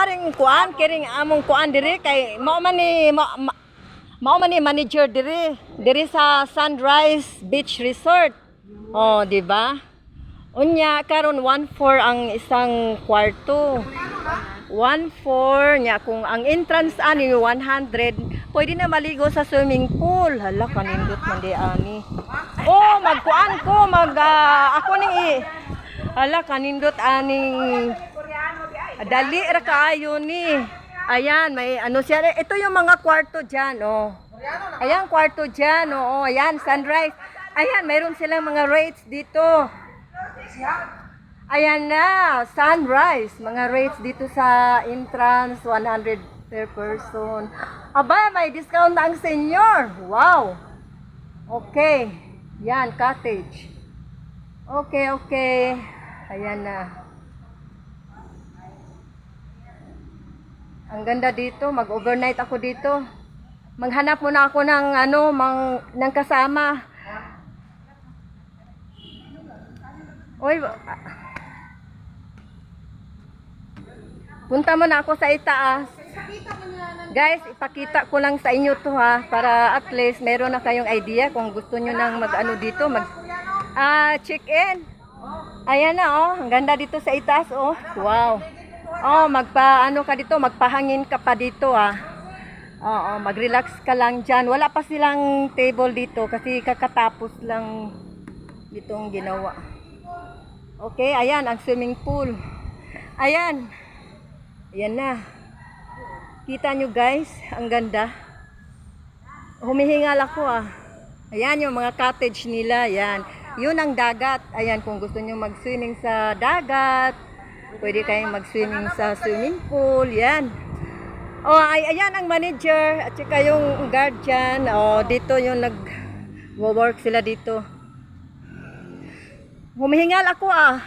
ring kuan kiring among kuan diri kay mao man ni manager diri sa Sunrise Beach Resort. Oh, di ba? Unya karon 1/4 ang isang kwarto. 1/4 nya kung ang entrance ani 100, pwede na maligo sa swimming pool. Hala kanindot man di ani. Oh, magkuan ko ako ning hala kanindot aning dali ra kaayo ni. Ayan, may ano siya. Ito yung mga kwarto diyan, oh. Ayan, kwarto diyan, oh. Ayan, Sunrise. Ayan, mayroon silang mga rates dito. Ayan na, Sunrise. Mga rates dito sa entrance, 100 per person. Aba, may discount na ang senior. Wow. Okay. Yan, cottage. Okay. Ayan na. Ang ganda dito, mag-overnight ako dito. Maghanap muna ako ng ng kasama. Oy, punta muna ako sa itaas. Guys, ipakita ko lang sa inyo to ha, para at least meron na kayong idea kung gusto nyo nang dito, check in. Ayan na oh, ang ganda dito sa itaas oh. Wow. Oh, ka dito, magpahangin ka pa dito ah. Oo, mag-relax ka lang diyan. Wala pa silang table dito kasi kakatapos lang ditong ginawa. Okay, ayan ang swimming pool. Ayan. Ayan na. Kita nyo guys, ang ganda. Humihingal ako ah. Ayan yung mga cottage nila, ayan. Yun ang dagat. Ayan, kung gusto nyo mag-swimming sa dagat, pwede kayong mag-swimming sa swimming pool. Yan. Oh, ayan ang manager at saka yung guardian. Oh, dito yung nag-work sila dito. Humihingal ako ah.